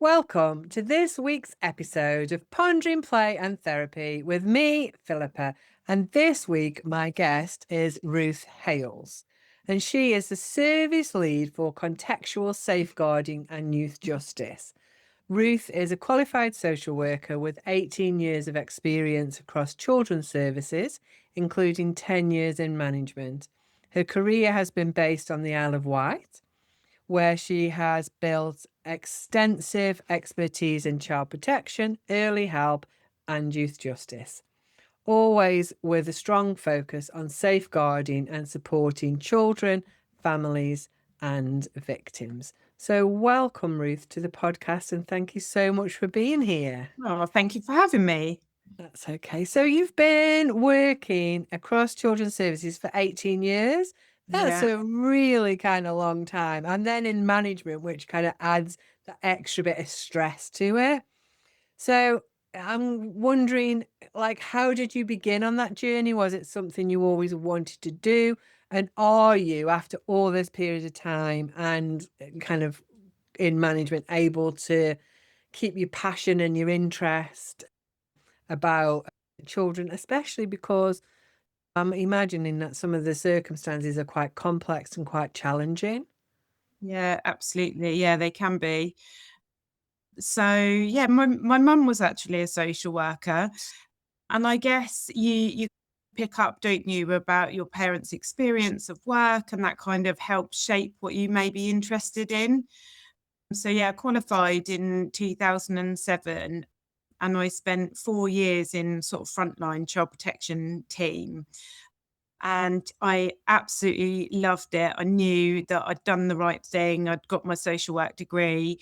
Welcome to this week's episode of Pondering Play and Therapy with me, Philippa. And this week, my guest is Ruth Hayles. And she is the service lead for contextual safeguarding and youth justice. Ruth is a qualified social worker with 18 years of experience across children's services, including 10 years in management. Her career has been based on the Isle of Wight, where she has built extensive expertise in child protection, early help, and youth justice, always with a strong focus on safeguarding and supporting children, families, and victims. So, welcome, Ruth, to the podcast, and thank you so much for being here. Oh, thank you for having me. That's okay. So, you've been working across children's services for 18 years. That's Yeah. a really kind of long time. And then in management, which kind of adds the extra bit of stress to it. So, I'm wondering, how did you begin on that journey? Was it something you always wanted to do? And are you, after all this period of time and kind of in management, able to keep your passion and your interest about children, especially because I'm imagining that some of the circumstances are quite complex and quite challenging? Yeah, absolutely. Yeah, they can be. So yeah, my mum was actually a social worker. And I guess you pick up, don't you, about your parents' experience of work, and that kind of helps shape what you may be interested in. So yeah, I qualified in 2007, and I spent 4 years in sort of frontline child protection team. And I absolutely loved it. I knew that I'd done the right thing. I'd got my social work degree,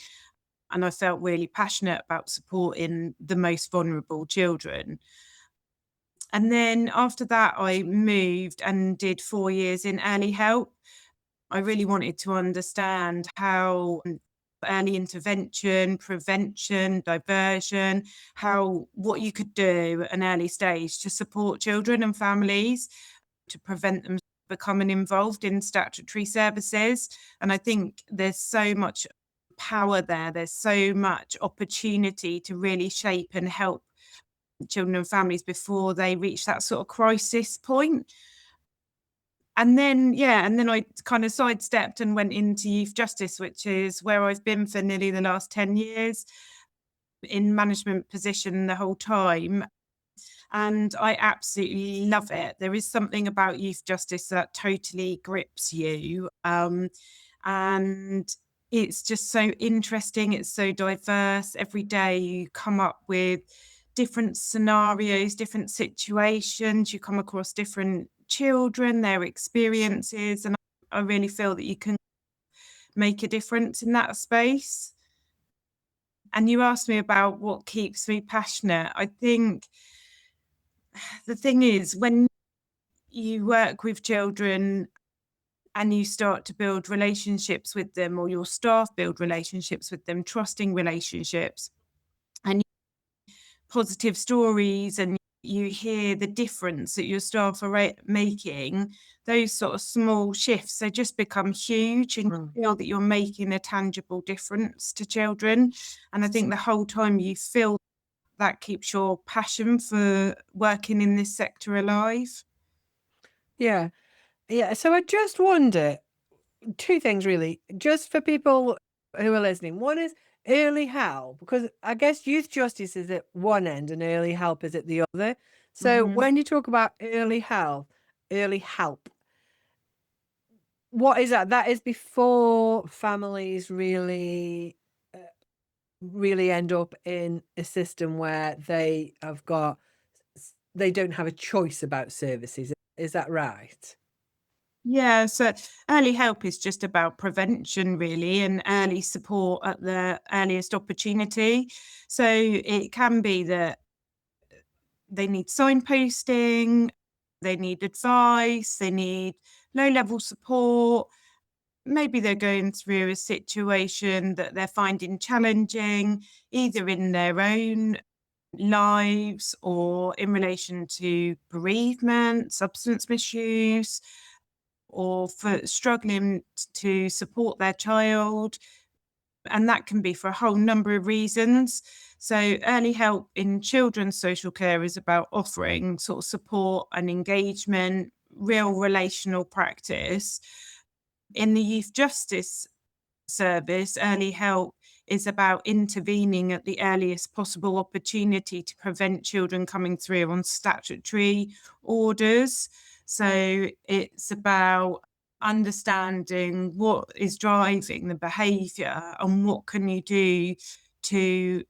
and I felt really passionate about supporting the most vulnerable children. And then after that, I moved and did 4 years in early help. I really wanted to understand how early intervention, prevention, diversion, how what you could do at an early stage to support children and families to prevent them becoming involved in statutory services. And I think there's so much power there. There's so much opportunity to really shape and help children and families before they reach that sort of crisis point. And then, yeah, and then I kind of sidestepped and went into youth justice, which is where I've been for nearly the last 10 years in management position the whole time. And I absolutely love it. There is something about youth justice that totally grips you. And it's just so interesting. It's so diverse. Every day you come up with different scenarios, different situations. You come across different children, their experiences. And I really feel that you can make a difference in that space. And you asked me about what keeps me passionate. I think the thing is, when you work with children and you start to build relationships with them, or your staff build relationships with them, trusting relationships, and positive stories, and you hear the difference that your staff are making, those sort of small shifts, they just become huge, and you feel that you're making a tangible difference to children. And I think the whole time you feel that keeps your passion for working in this sector alive. Yeah. Yeah. So I just wonder two things really, just for people who are listening. One is early help, because I guess youth justice is at one end and early help is at the other. So Mhm. when you talk about early help, what is that? That is before families uh, really end up in a system where they don't have a choice about services. Is that right? Yeah, so early help is just about prevention, really, and early support at the earliest opportunity. So it can be that they need signposting, they need advice, they need low level support. Maybe they're going through a situation that they're finding challenging, either in their own lives or in relation to bereavement, substance misuse, or for struggling to support their child. And that can be for a whole number of reasons. So early help in children's social care is about offering sort of support and engagement, real relational practice. In the youth justice service, early help is about intervening at the earliest possible opportunity to prevent children coming through on statutory orders. So it's about understanding what is driving the behaviour and what can you do to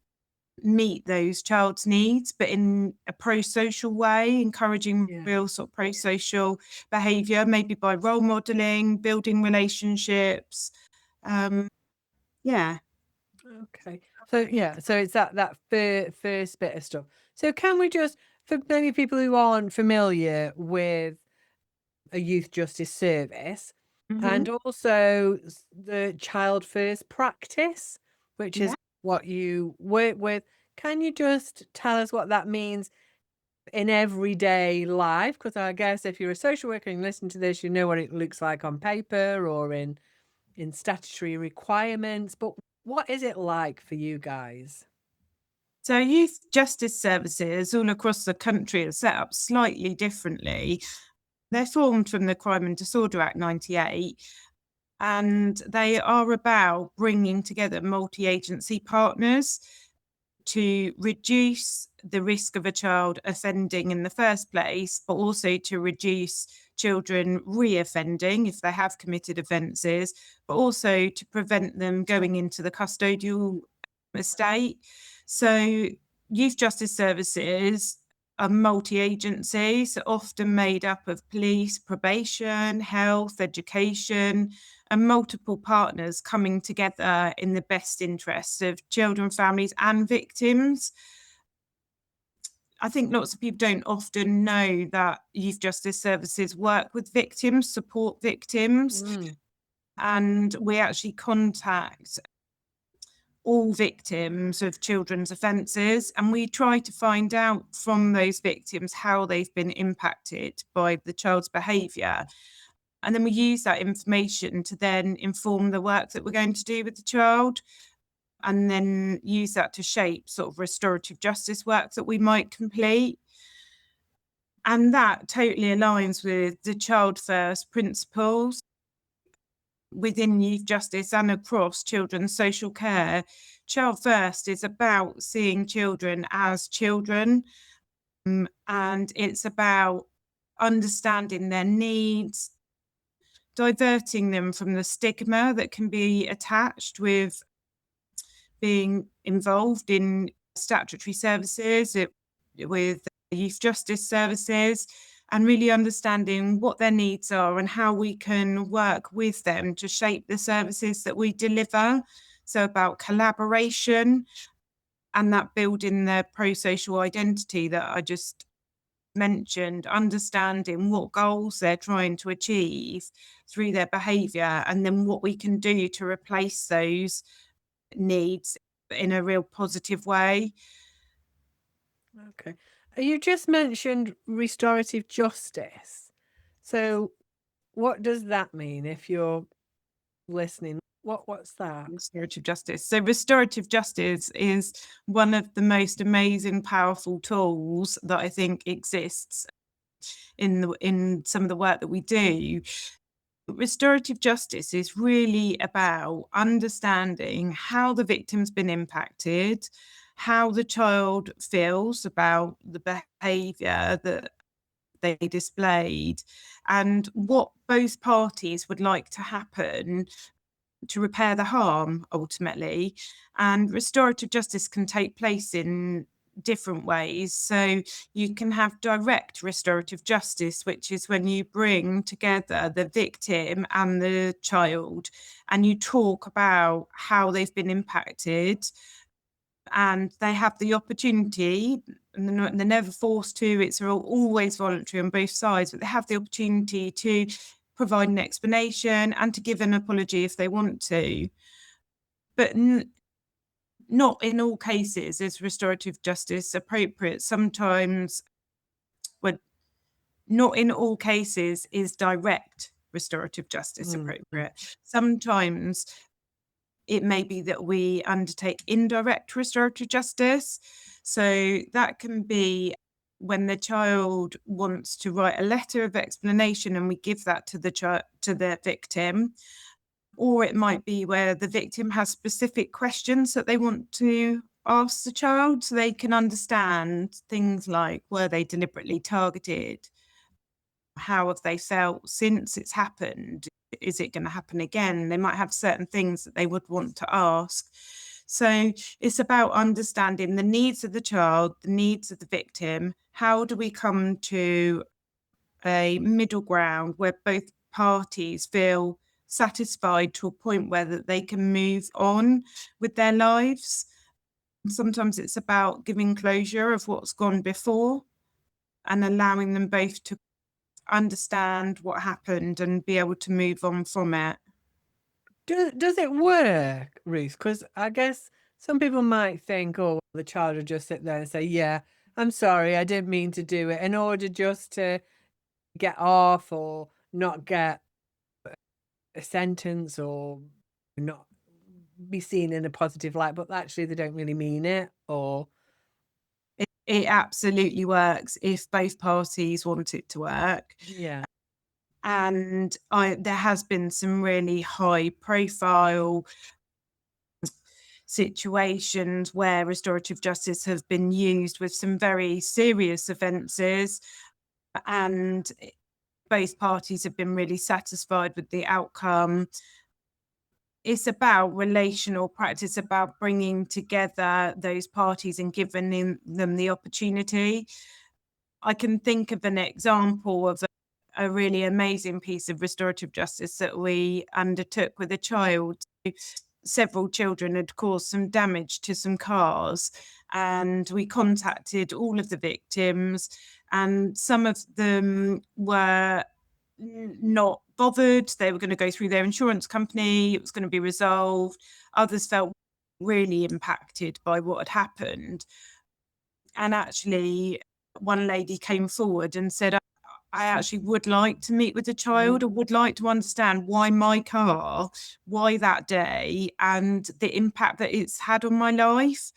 meet those child's needs, but in a pro-social way, encouraging Yeah. real sort of pro-social behaviour, maybe by role modelling, building relationships. Yeah. Okay. So yeah, so it's that first bit of stuff. So can we just, for maybe people who aren't familiar with a youth justice service, Mhm. and also the child first practice, which is Yeah. what you work with, can you just tell us what that means in everyday life? Because I guess if you're a social worker and listen to this, you know what it looks like on paper or in statutory requirements, but what is it like for you guys? So youth justice services all across the country are set up slightly differently. They're formed from the Crime and Disorder Act 98, and they are about bringing together multi-agency partners to reduce the risk of a child offending in the first place, but also to reduce children re-offending if they have committed offences, but also to prevent them going into the custodial estate. So youth justice services are multi-agencies, often made up of police, probation, health, education, and multiple partners coming together in the best interests of children, families, and victims. I think lots of people don't often know that youth justice services work with victims, support victims, Mm, and we actually contact all victims of children's offences, and we try to find out from those victims how they've been impacted by the child's behaviour. And then we use that information to then inform the work that we're going to do with the child, and then use that to shape sort of restorative justice work that we might complete. And that totally aligns with the child first principles within youth justice and across children's social care. Child first is about seeing children as children, and it's about understanding their needs, diverting them from the stigma that can be attached with being involved in statutory services, with youth justice services, and really understanding what their needs are and how we can work with them to shape the services that we deliver. So about collaboration and that building their pro-social identity that I just mentioned, understanding what goals they're trying to achieve through their behaviour, and then what we can do to replace those needs in a real positive way. okay. You just mentioned restorative justice. So what does that mean if you're listening? What's that? Restorative justice. So, restorative justice is one of the most amazing, powerful tools that I think exists in some of the work that we do. Restorative justice is really about understanding how the victim's been impacted, how the child feels about the behaviour that they displayed, and what both parties would like to happen to repair the harm ultimately. And restorative justice can take place in different ways. So you can have direct restorative justice, which is when you bring together the victim and the child and you talk about how they've been impacted, and they have the opportunity, and they're never forced to, it's always voluntary on both sides, but they have the opportunity to provide an explanation and to give an apology if they want to. But not in all cases is restorative justice appropriate. Sometimes, well, not in all cases is direct restorative justice Mm, appropriate. Sometimes it may be that we undertake indirect restorative justice. So that can be when the child wants to write a letter of explanation and we give that to the victim, or it might be where the victim has specific questions that they want to ask the child so they can understand things like, were they deliberately targeted? How have they felt since it's happened? Is it going to happen again? They might have certain things that they would want to ask. So it's about understanding the needs of the child, the needs of the victim. How do we come to a middle ground where both parties feel satisfied to a point where that they can move on with their lives? Sometimes it's about giving closure of what's gone before and allowing them both to understand what happened and be able to move on from it. Does it work, Ruth? Because I guess some people might think, oh, the child will just sit there and say, yeah, I'm sorry, I didn't mean to do it, in order just to get off or not get a sentence or not be seen in a positive light, but actually they don't really mean it, or It absolutely works if both parties want it to work. yeah. And there has been some really high profile situations where restorative justice has been used with some very serious offences, and both parties have been really satisfied with the outcome. It's about relational practice, about bringing together those parties and giving them the opportunity. I can think of an example of a really amazing piece of restorative justice that we undertook with a child. Several children had caused some damage to some cars, and we contacted all of the victims, and some of them were not bothered. They were going to go through their insurance company, it was going to be resolved. Others felt really impacted by what had happened. And actually, one lady came forward and said, I actually would like to meet with the child, or would like to understand why my car, why that day, and the impact that it's had on my life.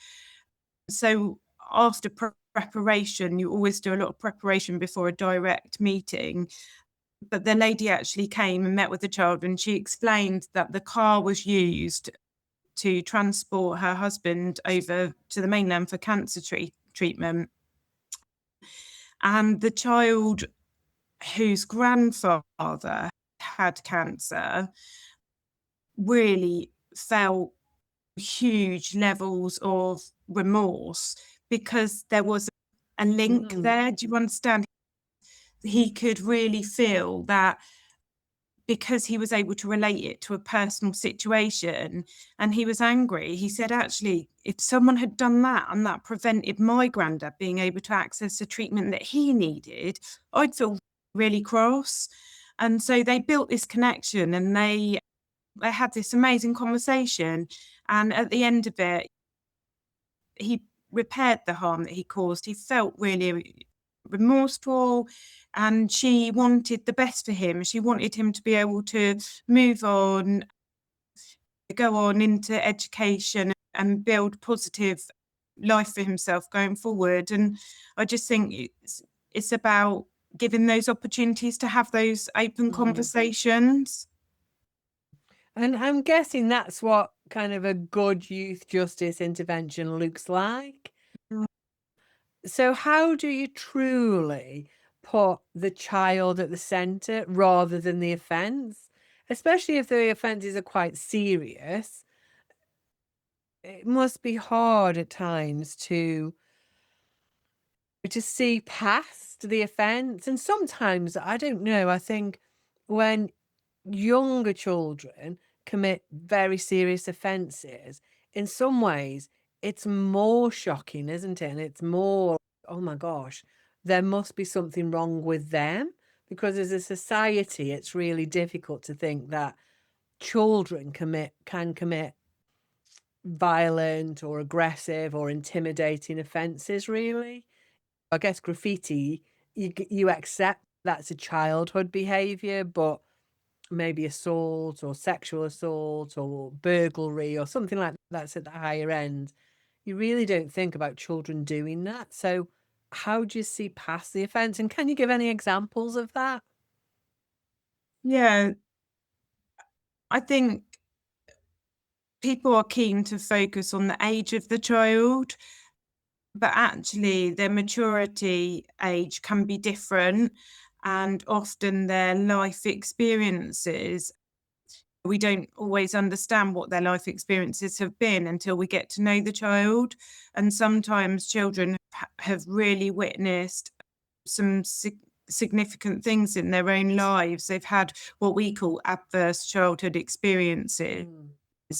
So after preparation, you always do a lot of preparation before a direct meeting. But the lady actually came and met with the child, and she explained that the car was used to transport her husband over to the mainland for cancer treatment. And the child, whose grandfather had cancer, really felt huge levels of remorse because there was a link there. Do you understand? He could really feel that because he was able to relate it to a personal situation, and he was angry. He said, actually, if someone had done that and that prevented my granddad being able to access the treatment that he needed, I'd feel really cross. And so they built this connection, and they had this amazing conversation. And at the end of it, he repaired the harm that he caused. He felt really remorseful, and she wanted the best for him. She wanted him to be able to move on, go on into education and build positive life for himself going forward. And I just think it's about giving those opportunities to have those open conversations. And I'm guessing that's what kind of a good youth justice intervention looks like. Mm. So how do you truly put the child at the center rather than the offense? Especially if the offenses are quite serious, it must be hard at times to see past the offense. And sometimes, I don't know, I think when younger children commit very serious offenses, in some ways, it's more shocking, isn't it? And it's more, oh my gosh, there must be something wrong with them. Because as a society, it's really difficult to think that children can commit violent or aggressive or intimidating offenses, really. I guess graffiti, you accept that's a childhood behavior, but maybe assault or sexual assault or burglary or something like that's at the higher end, you really don't think about children doing that. So how do you see past the offence? And can you give any examples of that? Yeah, I think people are keen to focus on the age of the child, but actually their maturity age can be different, and often their life experiences, we don't always understand what their life experiences have been until we get to know the child. And sometimes children have really witnessed some significant things in their own lives. They've had what we call adverse childhood experiences. Mm.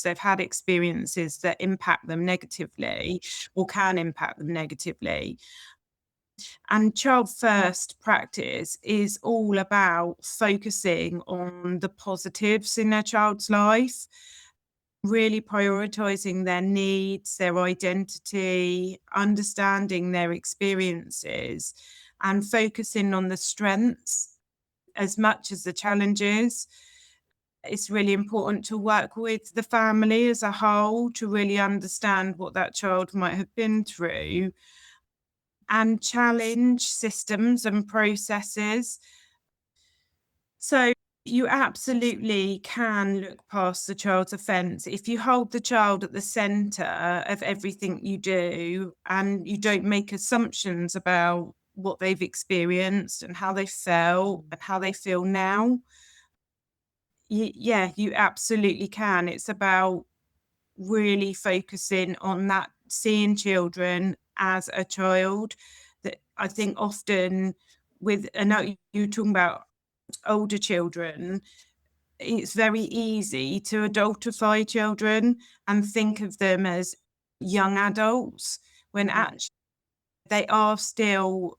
They've had experiences that impact them negatively or can impact them negatively. And child first practice is all about focusing on the positives in their child's life, really prioritizing their needs, their identity, understanding their experiences, and focusing on the strengths as much as the challenges. It's really important to work with the family as a whole to really understand what that child might have been through and challenge systems and processes. So you absolutely can look past the child's offence if you hold the child at the centre of everything you do and you don't make assumptions about what they've experienced and how they felt and how they feel now. Yeah, you absolutely can. It's about really focusing on that, seeing children as a child. That I think often with, I know you're talking about older children, it's very easy to adultify children and think of them as young adults when actually they are still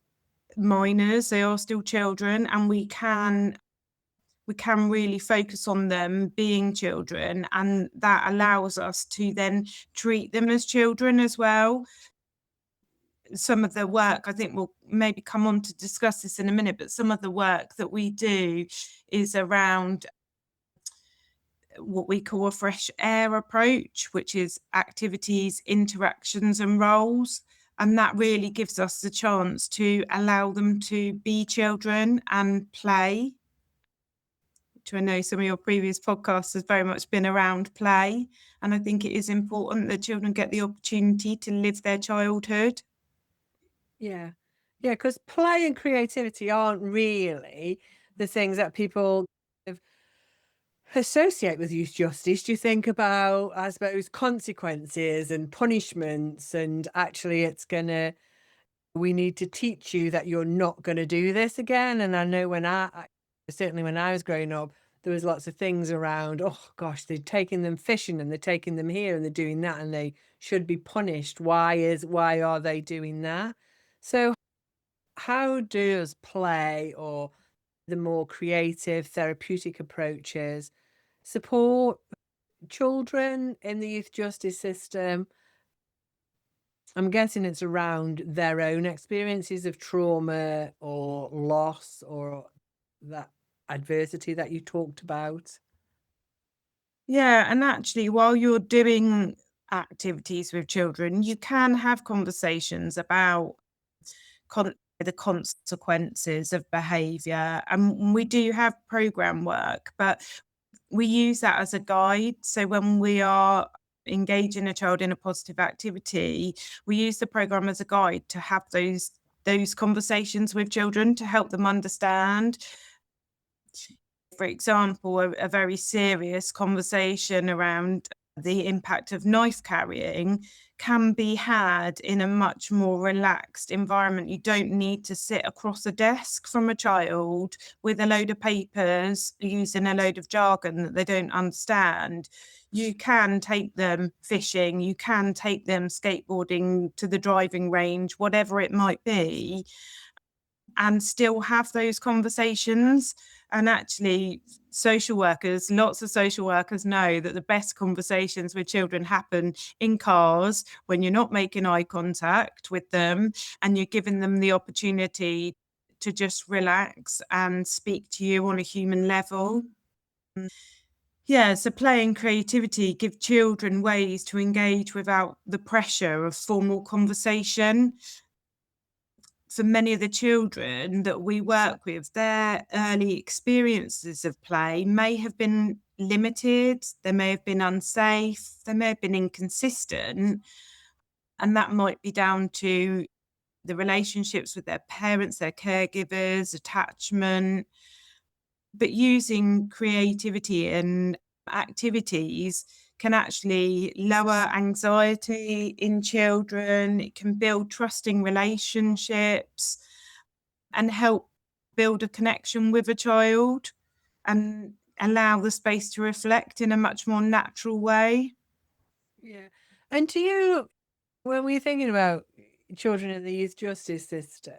minors, they are still children, and we can really focus on them being children, and that allows us to then treat them as children as well. Some of the work, I think we'll maybe come on to discuss this in a minute, but some of the work that we do is around what we call a fresh air approach, which is activities, interactions, and roles. And that really gives us the chance to allow them to be children and play, which I know some of your previous podcasts has very much been around play. And I think it is important that children get the opportunity to live their childhood. Yeah. Yeah, because play and creativity aren't really the things that people kind of associate with youth justice. Do you think about, I suppose, consequences and punishments, and actually it's gonna we need to teach you that you're not gonna do this again? And I know certainly when I was growing up, there was lots of things around, oh gosh, they're taking them fishing and they're taking them here and they're doing that and they should be punished. Why are they doing that? So how does play or the more creative therapeutic approaches support children in the youth justice system? I'm guessing it's around their own experiences of trauma or loss or that adversity that you talked about. Yeah, and actually, while you're doing activities with children, you can have conversations about the consequences of behaviour. And we do have programme work, but we use that as a guide. So when we are engaging a child in a positive activity, we use the programme as a guide to have those conversations with children to help them understand. For example, a very serious conversation around the impact of knife carrying can be had in a much more relaxed environment. You don't need to sit across a desk from a child with a load of papers using a load of jargon that they don't understand. You can take them fishing, you can take them skateboarding to the driving range, whatever it might be, and still have those conversations. And actually, lots of social workers know that the best conversations with children happen in cars when you're not making eye contact with them and you're giving them the opportunity to just relax and speak to you on a human level. Yeah, so play and creativity give children ways to engage without the pressure of formal conversation. For many of the children that we work with, their early experiences of play may have been limited, they may have been unsafe, they may have been inconsistent, and that might be down to the relationships with their parents, their caregivers, attachment. But using creativity and activities can actually lower anxiety in children. It can build trusting relationships and help build a connection with a child and allow the space to reflect in a much more natural way. Yeah. And do you, when we're thinking about children in the youth justice system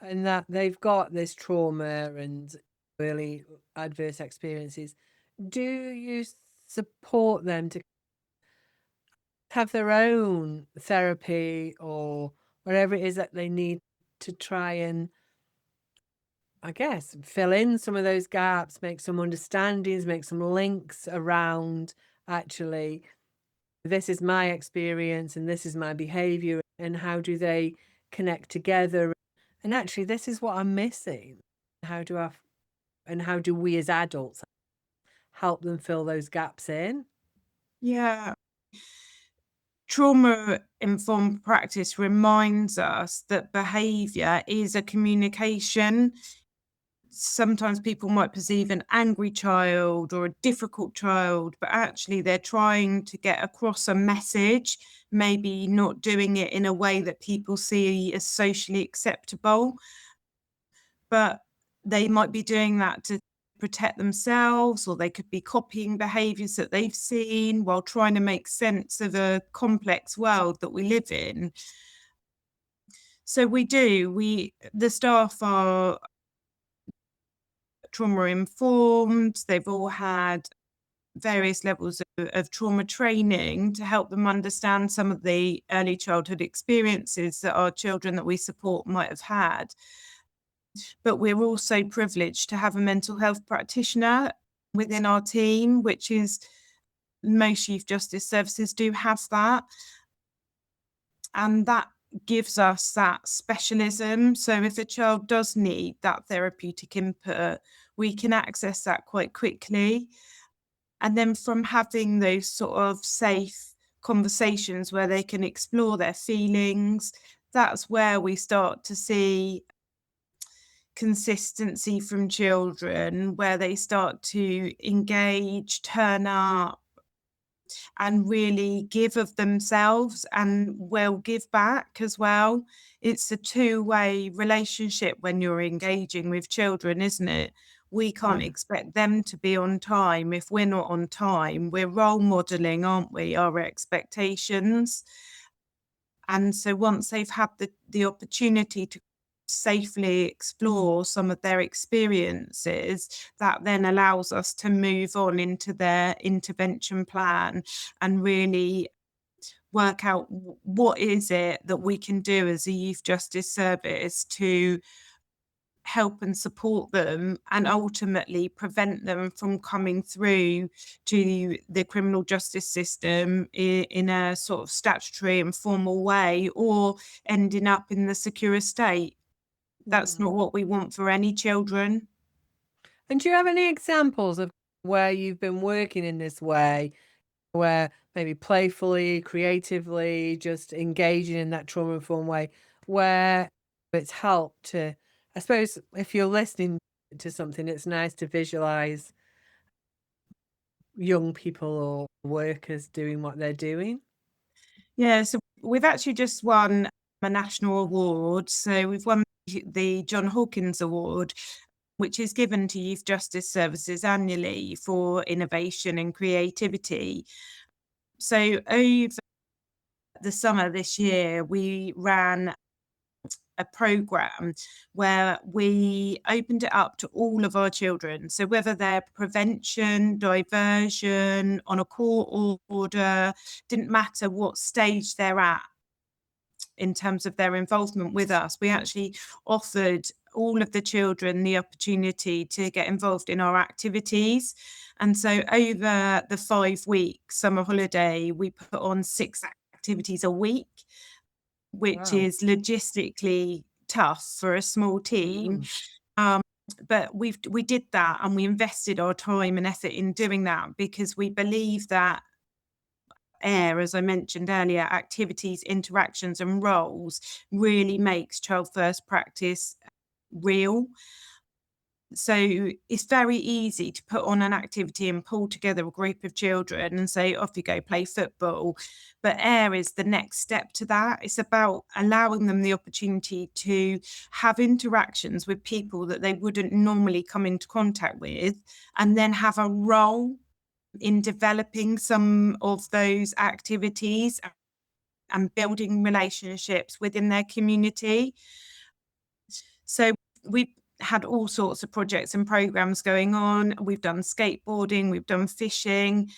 and that they've got this trauma and really adverse experiences, do you support them to have their own therapy or whatever it is that they need to try and, I guess, fill in some of those gaps, make some understandings, make some links around actually, this is my experience and this is my behavior, and how do they connect together? And actually, this is what I'm missing. How do I, and how do we as adults help them fill those gaps in? Yeah. Trauma informed practice reminds us that behavior is a communication. Sometimes people might perceive an angry child or a difficult child, but actually they're trying to get across a message, maybe not doing it in a way that people see as socially acceptable, but they might be doing that to protect themselves, or they could be copying behaviors that they've seen while trying to make sense of a complex world that we live in. So the staff are trauma informed, they've all had various levels of trauma training to help them understand some of the early childhood experiences that our children that we support might have had. But we're also privileged to have a mental health practitioner within our team, which is most youth justice services do have that. And that gives us that specialism. So if a child does need that therapeutic input, we can access that quite quickly. And then from having those sort of safe conversations where they can explore their feelings, that's where we start to see consistency from children, where they start to engage, turn up, and really give of themselves and will give back as well. It's a two-way relationship when you're engaging with children, isn't it? We can't Yeah. expect them to be on time. If we're not on time, we're role modeling, aren't we, our expectations? And so once they've had the opportunity to safely explore some of their experiences, that then allows us to move on into their intervention plan and really work out what is it that we can do as a youth justice service to help and support them and ultimately prevent them from coming through to the criminal justice system in a sort of statutory and formal way, or ending up in the secure estate. That's Mm. not what we want for any children. And do you have any examples of where you've been working in this way, where maybe playfully, creatively, just engaging in that trauma informed way, where it's helped to, I suppose, if you're listening to something, it's nice to visualize young people or workers doing what they're doing? Yeah, so we've actually just won a national award. So we've won the John Hawkins Award, which is given to youth justice services annually for innovation and creativity. So over the summer this year, we ran a program where we opened it up to all of our children. So whether they're prevention, diversion, on a court order, didn't matter what stage they're at in terms of their involvement with us. We actually offered all of the children the opportunity to get involved in our activities. And so over the 5-week summer holiday, we put on 6 activities a week, which Wow. is logistically tough for a small team. Mm. Um, but we did that, and we invested our time and effort in doing that because we believe that as I mentioned earlier, activities, interactions, and roles really makes child first practice real. So it's very easy to put on an activity and pull together a group of children and say, off you go, play football. But AIR is the next step to that. It's about allowing them the opportunity to have interactions with people that they wouldn't normally come into contact with, and then have a role in developing some of those activities and building relationships within their community. So we've had all sorts of projects and programs going on. We've done skateboarding, we've done fishing,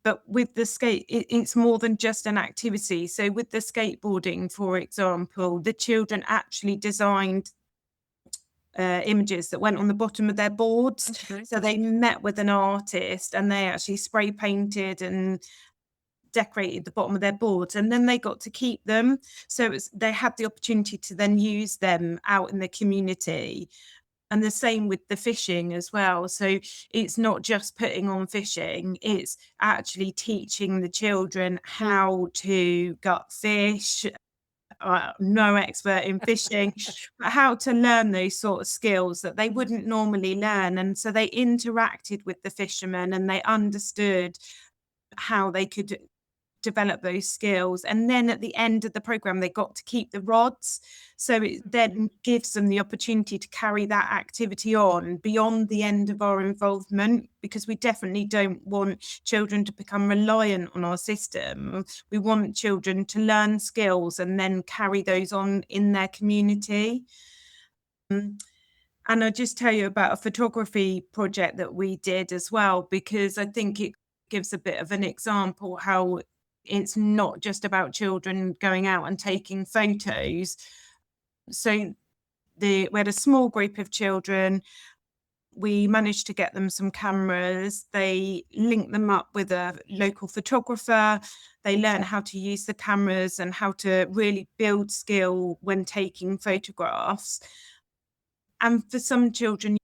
but with the it's more than just an activity. So with the skateboarding, for example, the children actually designed images that went on the bottom of their boards. Okay. So they met with an artist and they actually spray painted and decorated the bottom of their boards, and then they got to keep them. So they had the opportunity to then use them out in the community. And the same with the fishing as well. So it's not just putting on fishing, it's actually teaching the children how to gut fish. No expert in fishing, but how to learn those sort of skills that they wouldn't normally learn. And so they interacted with the fishermen and they understood how they could develop those skills. And then at the end of the program, they got to keep the rods. So it then gives them the opportunity to carry that activity on beyond the end of our involvement, because we definitely don't want children to become reliant on our system. We want children to learn skills and then carry those on in their community. And I'll just tell you about a photography project that we did as well, because I think it gives a bit of an example how it's not just about children going out and taking photos. So we had a small group of children. We managed to get them some cameras. They linked them up with a local photographer. They learned how to use the cameras and how to really build skill when taking photographs. And for some children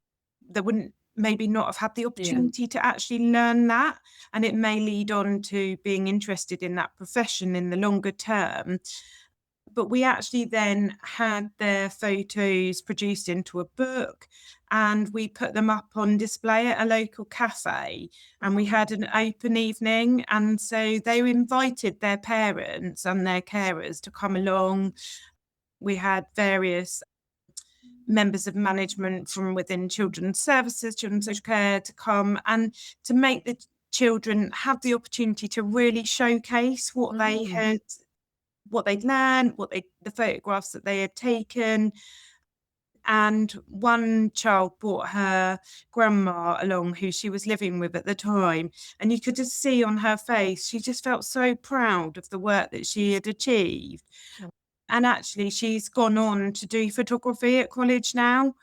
that wouldn't maybe not have had the Yeah. opportunity to actually learn that, and it may lead on to being interested in that profession in the longer term. But we actually then had their photos produced into a book, and we put them up on display at a local cafe, and we had an open evening, and so they invited their parents and their carers to come along. We had various members of management from within children's services, children's social care, to come and to make the children have the opportunity to really showcase Mm. what they'd learned, the photographs that they had taken. And one child brought her grandma along, who she was living with at the time, and you could just see on her face she just felt so proud of the work that she had achieved. Oh, And actually she's gone on to do photography at college now.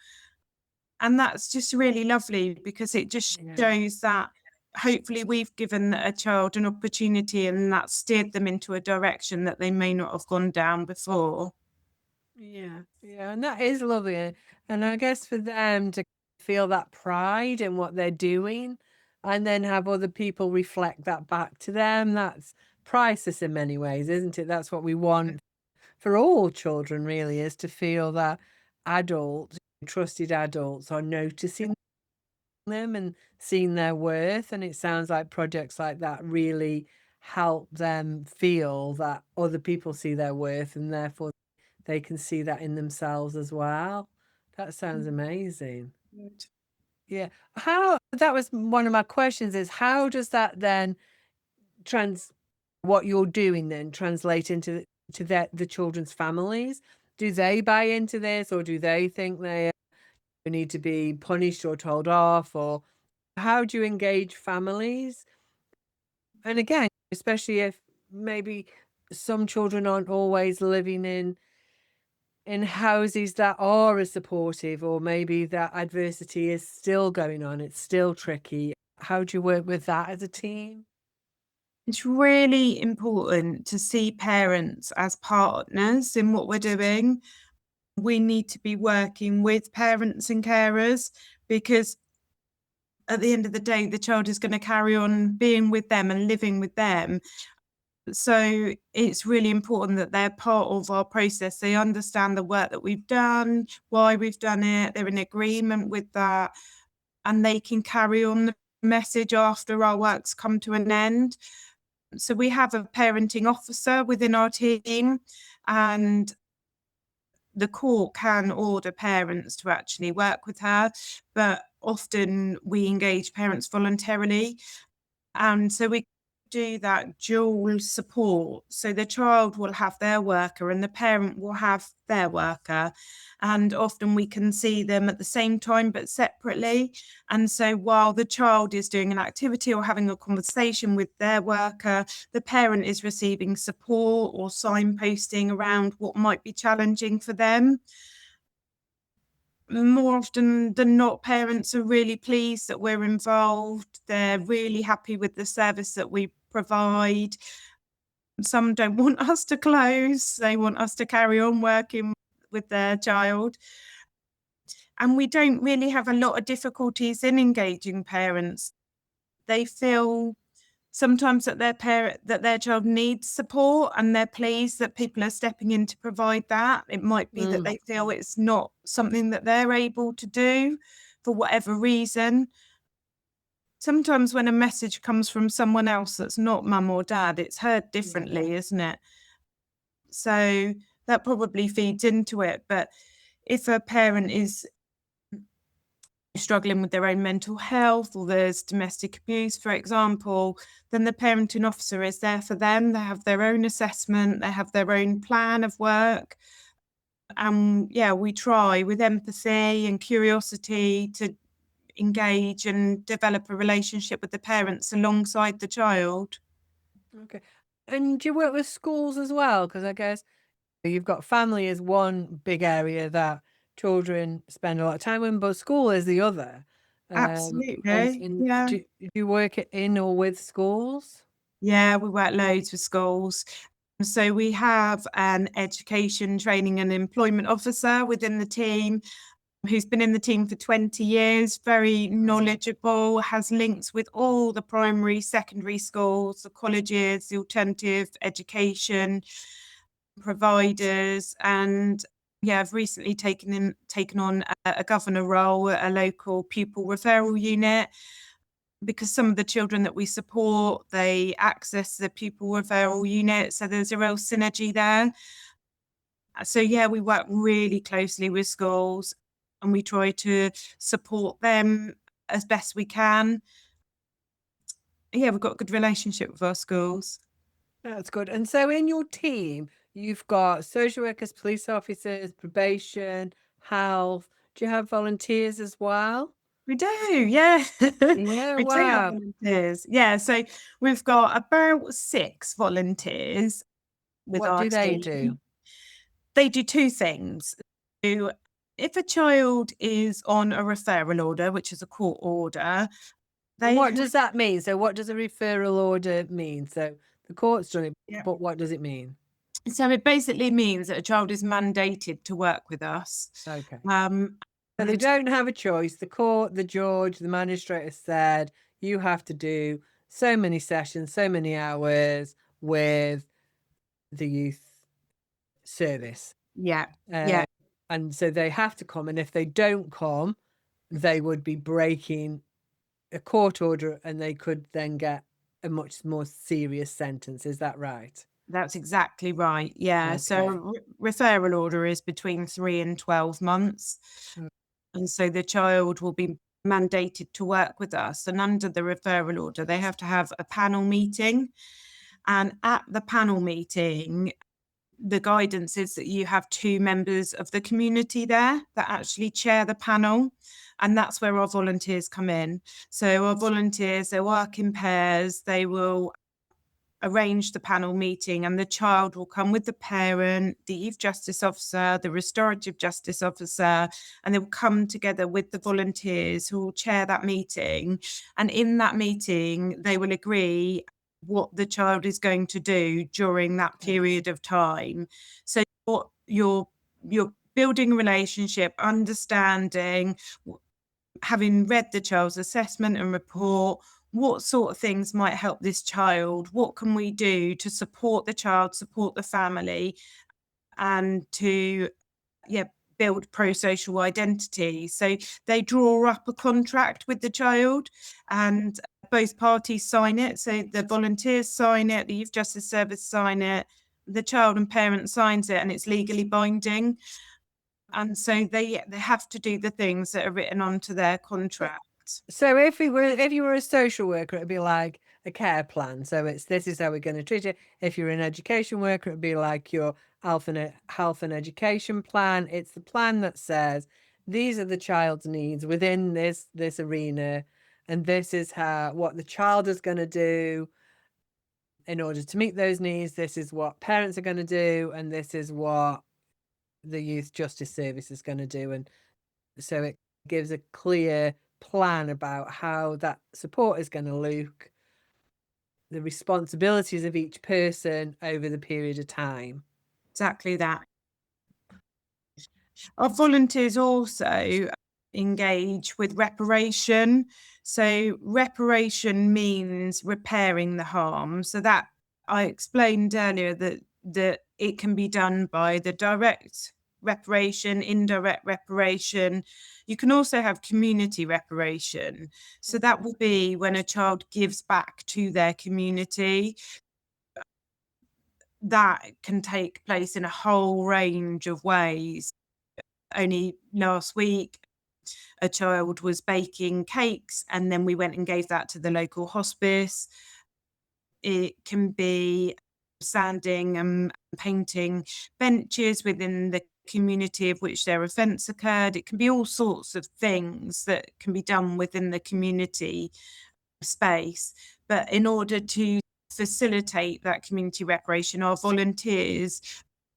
And that's just really lovely, because it just yeah. shows that hopefully we've given a child an opportunity and that steered them into a direction that they may not have gone down before. Yeah, yeah, and that is lovely, and I guess for them to feel that pride in what they're doing, and then have other people reflect that back to them, that's priceless in many ways, isn't it? That's what we want for all children, really, is to feel that adults, trusted adults, are noticing them and seeing their worth. And it sounds like projects like that really help them feel that other people see their worth and therefore they can see that in themselves as well. That sounds amazing. Good. Yeah. How that was one of my questions is how does that then trans what you're doing then translate into the children's families? Do they buy into this or do they think they need to be punished or told off, or how do you engage families? And again, especially if maybe some children aren't always living in in houses that are as supportive, or maybe that adversity is still going on, it's still tricky? How do you work with that as a team? It's really important to see parents as partners in what we're doing. We need to be working with parents and carers, because at the end of the day, the child is going to carry on being with them and living with them. So it's really important that they're part of our process. They understand the work that we've done, why we've done it, they're in agreement with that, and they can carry on the message after our work's come to an end. So we have a parenting officer within our team, and the court can order parents to actually work with her, but often we engage parents voluntarily. And so we do that dual support. So the child will have their worker and the parent will have their worker. And often we can see them at the same time but separately. And so while the child is doing an activity or having a conversation with their worker, the parent is receiving support or signposting around what might be challenging for them. More often than not, parents are really pleased that we're involved. They're really happy with the service that we provide. Some don't want us to close, they want us to carry on working with their child. And we don't really have a lot of difficulties in engaging parents. They feel sometimes that their child needs support, and they're pleased that people are stepping in to provide that. It might be that Mm, they feel it's not something that they're able to do for whatever reason. Sometimes when a message comes from someone else that's not mum or dad, it's heard yeah. differently, isn't it? So that probably feeds into it. But if a parent is struggling with their own mental health, or there's domestic abuse, for example, then the parenting officer is there for them. They have their own assessment, they have their own plan of work. And yeah, we try with empathy and curiosity to engage and develop a relationship with the parents alongside the child. Okay. And do you work with schools as well? Because I guess you've got family as one big area that children spend a lot of time in, but school is the other. Absolutely. And Yeah. do you work in or with schools? Yeah, we work loads with schools. So we have an education, training and employment officer within the team who's been in the team for 20 years, very knowledgeable, has links with all the primary, secondary schools, the colleges, the alternative education providers. And yeah, I've recently taken on a governor role at a local pupil referral unit, because some of the children that we support, they access the pupil referral unit. So there's a real synergy there. So yeah, we work really closely with schools and we try to support them as best we can. Yeah, we've got a good relationship with our schools. That's good. And so in your team, you've got social workers, police officers, probation, health. Do you have volunteers as well? We do, yeah. Yeah, We do have wow. volunteers. Yeah, so we've got about 6 volunteers with What our do they team. do? They do 2 things. So if a child is on a referral order, which is a court order, And they what have. does that mean? So what does a referral order mean? So the court's done it, Yeah. but what does it mean? So it basically means that a child is mandated to work with us. Okay. Um, So they and don't have a choice. The court, the judge, the magistrate has said you have to do so many sessions, so many hours with the youth service. yeah, Uh, yeah, and so they have to come. And if they don't come, they would be breaking a court order and they could then get a much more serious sentence. Is that right? that's exactly right. Yeah. So Okay. a referral order is between 3 and 12 months. Mm. And so the child will be mandated to work with us. And under the referral order, they have to have a panel meeting. And at the panel meeting, the guidance is that you have 2 members of the community there that actually chair the panel. And that's where our volunteers come in. So our volunteers, they work in pairs, they will arrange the panel meeting, and the child will come with the parent, the youth justice officer, the restorative justice officer, and they will come together with the volunteers who will chair that meeting. And in that meeting, they will agree what the child is going to do during that period of time. So what you're building a relationship, understanding, having read the child's assessment and report, what sort of things might help this child? What can we do to support the child, support the family, and to, yeah, build pro-social identity? So they draw up a contract with the child, and both parties sign it. So the volunteers sign it, the youth justice service sign it, the child and parent signs it, and it's legally binding. And so they have to do the things that are written onto their contract. So if you were a social worker, it'd be like a care plan. So this is how we're going to treat it. If you're an education worker, it'd be like your health and education plan. It's the plan that says these are the child's needs within this arena, and this is what the child is going to do in order to meet those needs. This is what parents are going to do, and this is what the youth justice service is going to do. And so it gives a clear plan about how that support is going to look, the responsibilities of each person over the period of time. Exactly that. Our volunteers also engage with reparation. So reparation means repairing the harm. So that I explained earlier that it can be done by the direct reparation, indirect reparation. You can also have community reparation. So that will be when a child gives back to their community. That can take place in a whole range of ways. Only last week, a child was baking cakes, and then we went and gave that to the local hospice. It can be sanding and painting benches within the community of which their offence occurred. It can be all sorts of things that can be done within the community space. But in order to facilitate that community reparation, our volunteers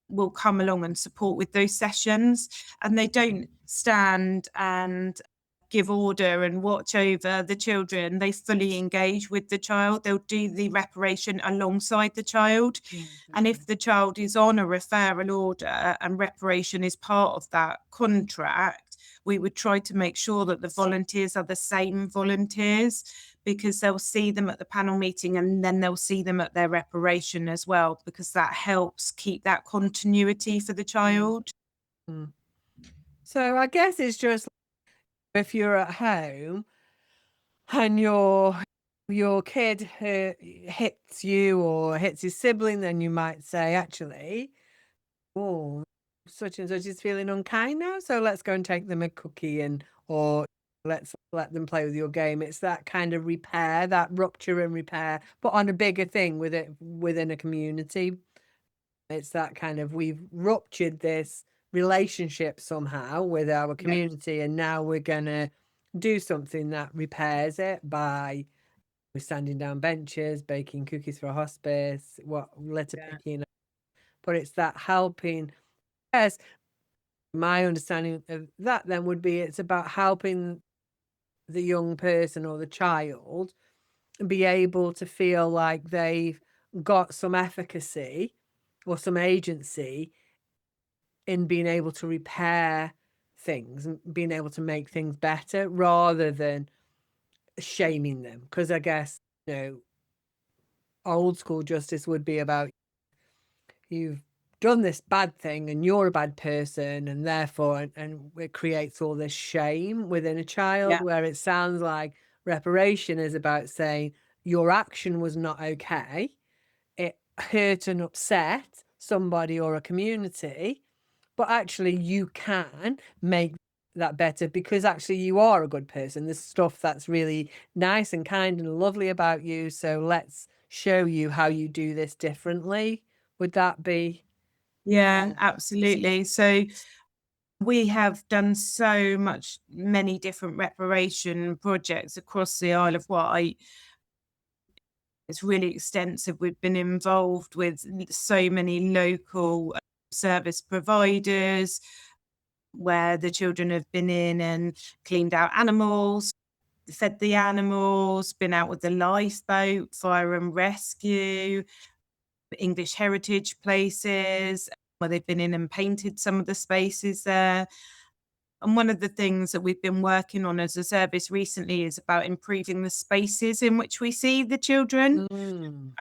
will come along and support with those sessions, and they don't stand and give order and watch over the children. They fully engage with the child. They'll do the reparation alongside the child. And if the child is on a referral order and reparation is part of that contract, we would try to make sure that the volunteers are the same volunteers, because they'll see them at the panel meeting and then they'll see them at their reparation as well, because that helps keep that continuity for the child. Mm. So I guess it's just if you're at home and your kid hits you or hits his sibling, then you might say, actually, oh, such and such is feeling unkind now, so let's go and take them a cookie, or let's let them play with your game. It's that kind of repair, that rupture and repair, but on a bigger thing within a community. It's that kind of, we've ruptured this relationship somehow with our community, and now we're gonna do something that repairs it by we're standing down benches, baking cookies for a hospice, litter picking. But it's that helping. Yes, my understanding of that then would be it's about helping the young person or the child be able to feel like they've got some efficacy or some agency in being able to repair things and being able to make things better rather than shaming them. Because I guess, old school justice would be about you've done this bad thing and you're a bad person, and therefore and it creates all this shame within a child, where it sounds like reparation is about saying your action was not okay, it hurt and upset somebody or a community, but actually you can make that better because actually you are a good person. There's stuff that's really nice and kind and lovely about you, so let's show you how you do this differently. Would that be? Yeah, absolutely. So we have done many different reparation projects across the Isle of Wight. It's really extensive. We've been involved with so many local service providers where the children have been in and cleaned out animals, fed the animals, been out with the lifeboat, fire and rescue, English heritage places where they've been in and painted some of the spaces there. And one of the things that we've been working on as a service recently is about improving the spaces in which we see the children. Mm.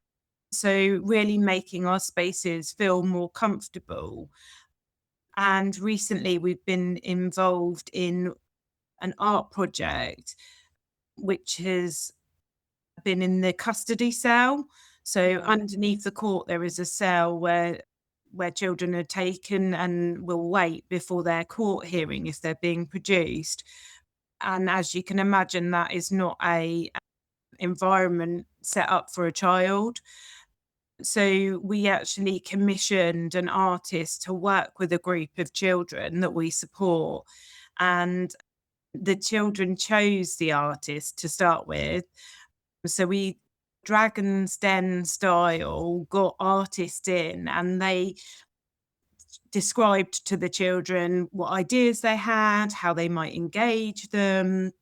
So, really making our spaces feel more comfortable. And recently, we've been involved in an art project which has been in the custody cell. So underneath the court, there is a cell where children are taken and will wait before their court hearing if they're being produced. And as you can imagine, that is not a environment set up for a child. So we actually commissioned an artist to work with a group of children that we support. And the children chose the artist to start with. So we Dragon's Den style got artists in and they described to the children what ideas they had, how they might engage them.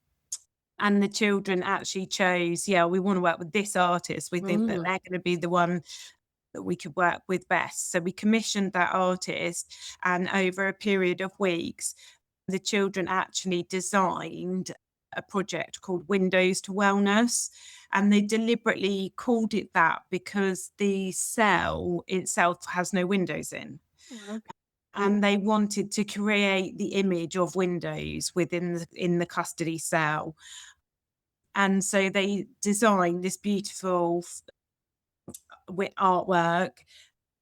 And the children actually chose, yeah, we want to work with this artist. We think that Mm. they're going to be the one that we could work with best. So we commissioned that artist, and over a period of weeks, the children actually designed a project called Windows to Wellness. And they deliberately called it that because the cell itself has no windows in. Okay. And they wanted to create the image of windows within in the custody cell. And so they designed this beautiful artwork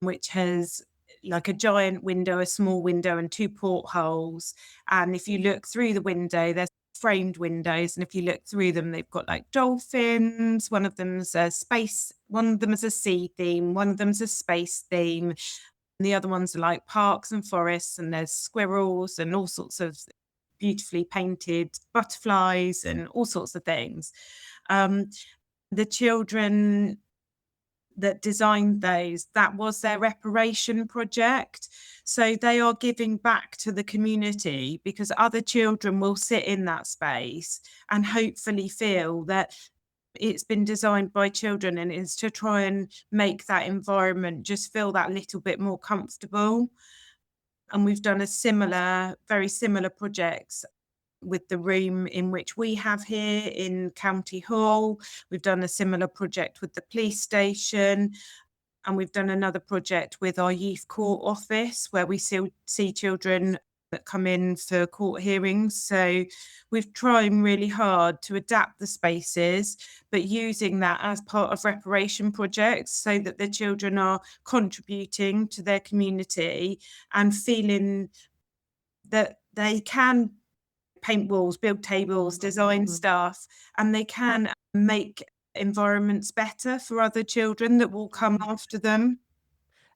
which has like a giant window, a small window, and two portholes. And if you look through the window, there's framed windows. And if you look through them, they've got like dolphins. One of them's a space, one of them is a sea theme, one of them's a space theme. And the other ones are like parks and forests, and there's squirrels and all sorts of beautifully painted butterflies and all sorts of things. Um, the children that designed those, that was their reparation project. So they are giving back to the community because other children will sit in that space and hopefully feel that it's been designed by children and it's to try and make that environment just feel that little bit more comfortable. And we've done very similar projects with the room in which we have here in County Hall. We've done a similar project with the police station. And we've done another project with our youth court office where we see children that come in for court hearings. So we've trying really hard to adapt the spaces, but using that as part of reparation projects so that the children are contributing to their community and feeling that they can paint walls, build tables, design Mm. stuff, and they can make environments better for other children that will come after them.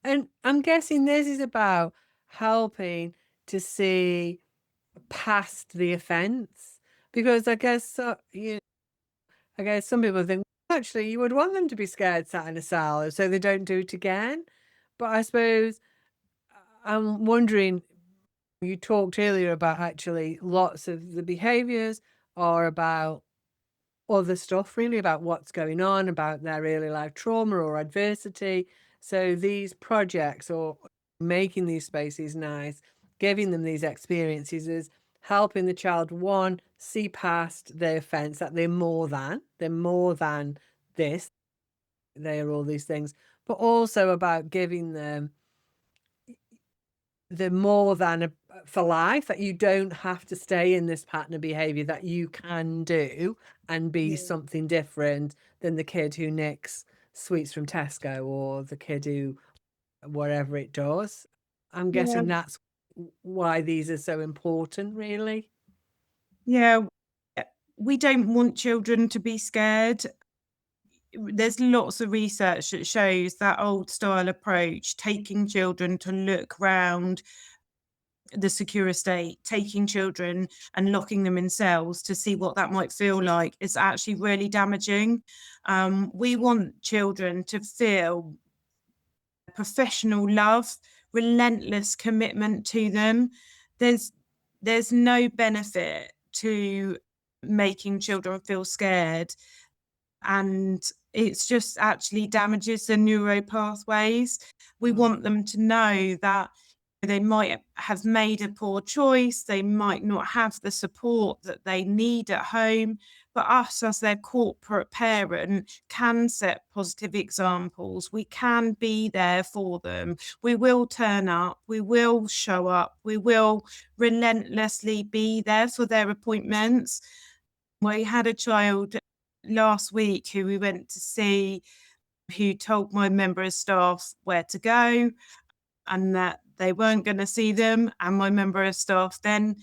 And I'm guessing this is about helping to see past the offence, because I guess I guess some people think, "Well, actually you would want them to be scared sat in a cell so they don't do it again." But I suppose I'm wondering, you talked earlier about actually lots of the behaviours are about other stuff, really about what's going on, about their early life trauma or adversity. So these projects or making these spaces nice, giving them these experiences is helping the child, one, see past their offence, that they're more than this, they are all these things, but also about giving them the more than for life, that you don't have to stay in this pattern of behavior, that you can do and be Yeah. something different than the kid who nicks sweets from Tesco or the kid who whatever it does. I'm Yeah, guessing that's why these are so important, really. yeah. We don't want children to be scared. There's lots of research that shows that old style approach, taking children to look round the secure estate, taking children and locking them in cells to see what that might feel like is actually really damaging. We want children to feel professional love, relentless commitment to them. There's there's no benefit to making children feel scared, and it's just actually damages the neuro pathways. We Mm. want them to know that they might have made a poor choice, they might not have the support that they need at home, but us as their corporate parent can set positive examples. We can be there for them. We will turn up, we will show up, we will relentlessly be there for their appointments. We had a child last week who we went to see, who told my member of staff where to go and that they weren't going to see them. And my member of staff then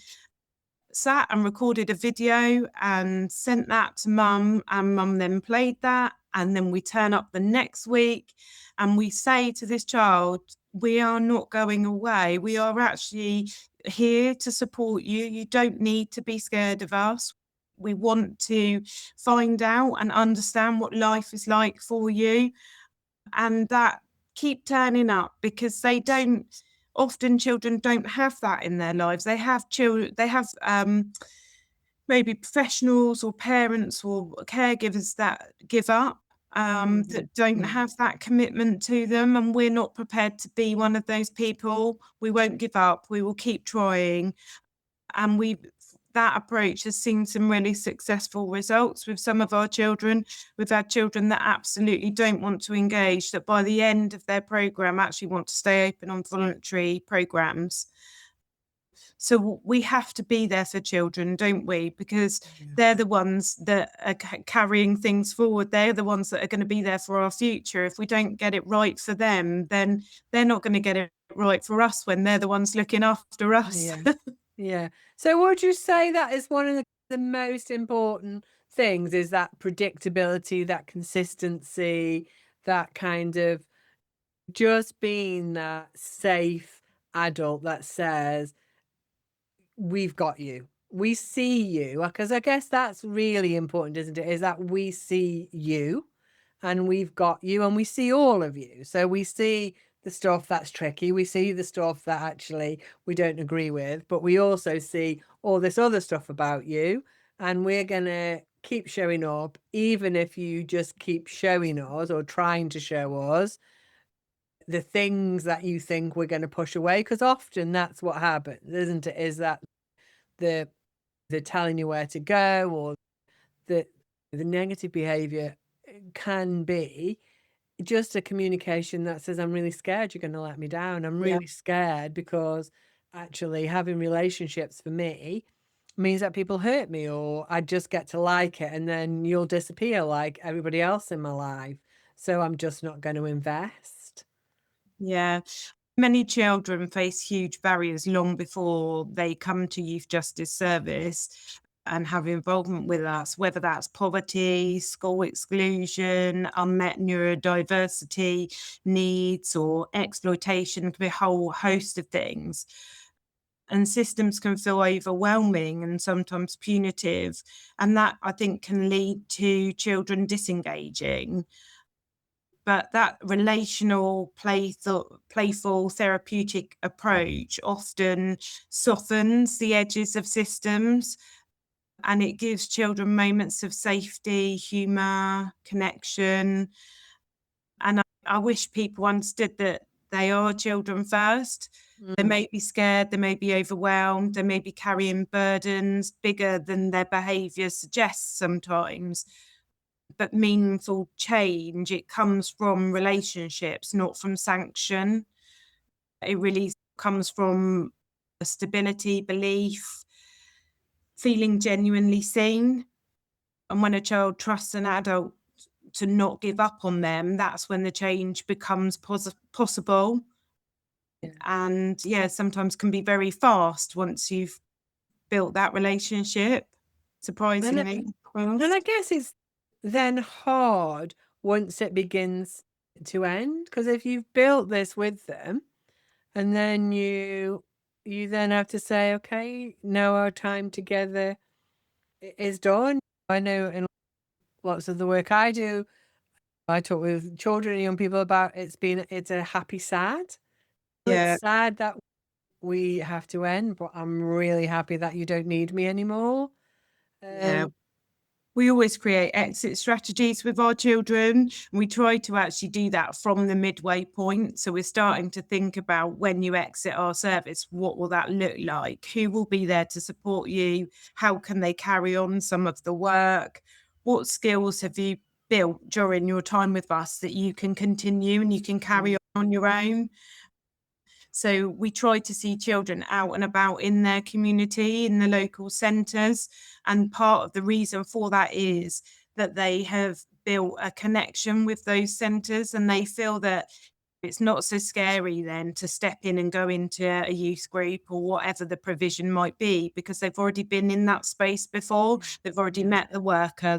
sat and recorded a video and sent that to mum, and mum then played that. And then we turn up the next week and we say to this child, we are not going away. We are actually here to support you. You don't need to be scared of us. We want to find out and understand what life is like for you. And that keep turning up, because they don't often, children don't have that in their lives. They have children, they have maybe professionals or parents or caregivers that give up, that don't Mm. have that commitment to them, and we're not prepared to be one of those people. We won't give up, we will keep trying. And that approach has seen some really successful results with some of our children. We've had children that absolutely don't want to engage, that by the end of their program actually want to stay open on voluntary programs. So we have to be there for children, don't we? Because Yeah. they're the ones that are carrying things forward. They're the ones that are going to be there for our future. If we don't get it right for them, then they're not going to get it right for us when they're the ones looking after us. Yeah. Yeah. So would you say that is one of the most important things, is that predictability, that consistency, that kind of just being that safe adult that says, we've got you. We see you. Because I guess that's really important, isn't it? Is that we see you and we've got you and we see all of you. So we see the stuff that's tricky. We see the stuff that actually we don't agree with, but we also see all this other stuff about you. And we're going to keep showing up, even if you just keep showing us or trying to show us the things that you think we're going to push away. Because often that's what happens, isn't it? Is that the they're telling you where to go, or the negative behavior can be just a communication that says, I'm really scared you're going to let me down. I'm Yeah. really scared because actually having relationships for me means that people hurt me, or I just get to like it and then you'll disappear like everybody else in my life. So I'm just not going to invest. Yeah. Many children face huge barriers long before they come to Youth Justice Service and have involvement with us, whether that's poverty, school exclusion, unmet neurodiversity needs, or exploitation. It could be a whole host of things. And systems can feel overwhelming and sometimes punitive. And that, I think, can lead to children disengaging. But that relational, playful, therapeutic approach often softens the edges of systems, and it gives children moments of safety, humour, connection. And I wish people understood that they are children first. They Mm. may be scared, they may be overwhelmed, they may be carrying burdens bigger than their behaviour suggests sometimes. But meaningful change, it comes from relationships, not from sanction. It really comes from a stability, belief, feeling genuinely seen. And when a child trusts an adult to not give up on them, that's when the change becomes possible. Yeah. And yeah, sometimes can be very fast once you've built that relationship, And I, surprisingly and I fast. guess it's then hard once it begins to end, because if you've built this with them and then you you then have to say, okay, now our time together is done. I know in lots of the work I do, I talk with children and young people about it's a happy sad. It's Yeah, sad that we have to end, but I'm really happy that you don't need me anymore. yeah. Um, We always create exit strategies with our children. And we try to actually do that from the midway point. So we're starting to think about when you exit our service, what will that look like? Who will be there to support you? How can they carry on some of the work? What skills have you built during your time with us that you can continue and you can carry on your own? So we try to see children out and about in their community, in the local centres. And part of the reason for that is that they have built a connection with those centres and they feel that it's not so scary then to step in and go into a youth group or whatever the provision might be because they've already been in that space before. They've already yeah, met the worker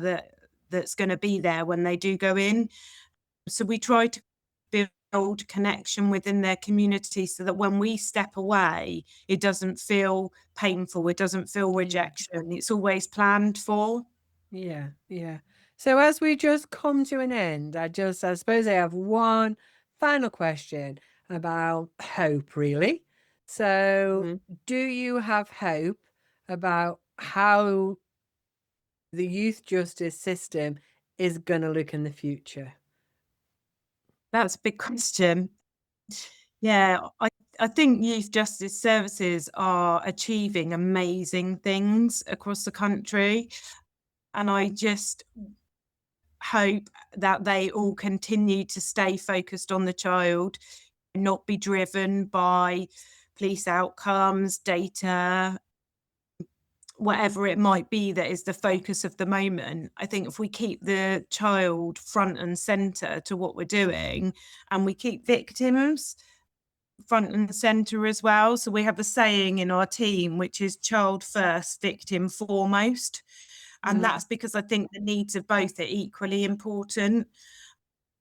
that's going to be there when they do go in. So we try to build connection within their community so that when we step away, it doesn't feel painful, it doesn't feel yeah, rejection. It's always planned for. yeah, yeah. So as we just come to an end, I suppose I have one final question about hope, really. So, Mhm. do you have hope about how the youth justice system is going to look in the future? That's a big question. Yeah, I think youth justice services are achieving amazing things across the country. And I just hope that they all continue to stay focused on the child, not be driven by police outcomes, data, whatever it might be that is the focus of the moment. I think if we keep the child front and center to what we're doing and we keep victims front and center as well. So we have a saying in our team, which is child first, victim foremost. And Mm, that's because I think the needs of both are equally important.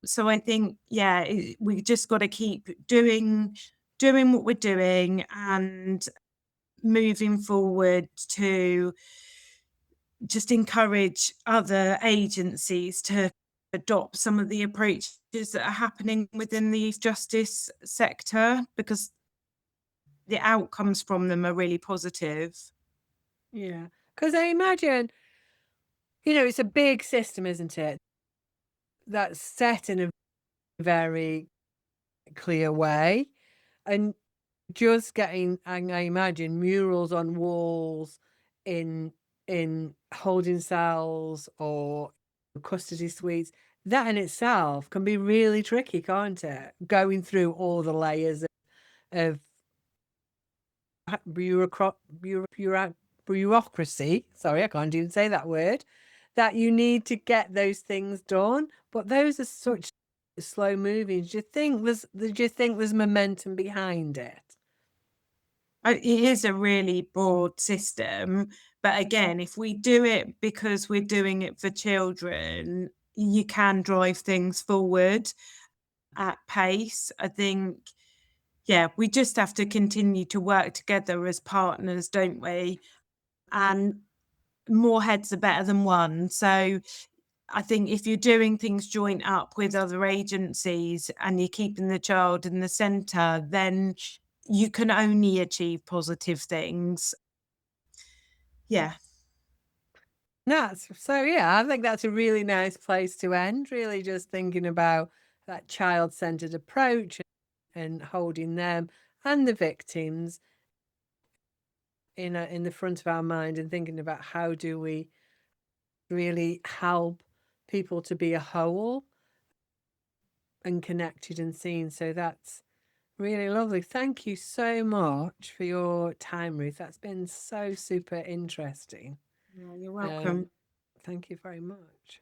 So I think, yeah, we just got to keep doing what we're doing and moving forward to just encourage other agencies to adopt some of the approaches that are happening within the youth justice sector because the outcomes from them are really positive. yeah. Because I imagine, it's a big system, isn't it? That's set in a very clear way. And just getting, and I imagine murals on walls in holding cells or custody suites, that in itself can be really tricky, can't it? Going through all the layers of bureaucracy. Sorry, I can't even say that word. That you need to get those things done, but those are such slow moving. Do you think there's momentum behind it? It is a really broad system, but again, if we do it because we're doing it for children, you can drive things forward at pace. I think, yeah, we just have to continue to work together as partners, don't we? And more heads are better than one. So I think if you're doing things joint up with other agencies and you're keeping the child in the centre, then you can only achieve positive things. Yeah. Nuts. So yeah, I think that's a really nice place to end. Really just thinking about that child-centered approach and holding them and the victims in the front of our mind and thinking about how do we really help people to be a whole and connected and seen. So that's really lovely. Thank you so much for your time, Ruth. That's been so super interesting. Yeah, you're Um, welcome. thank you very much.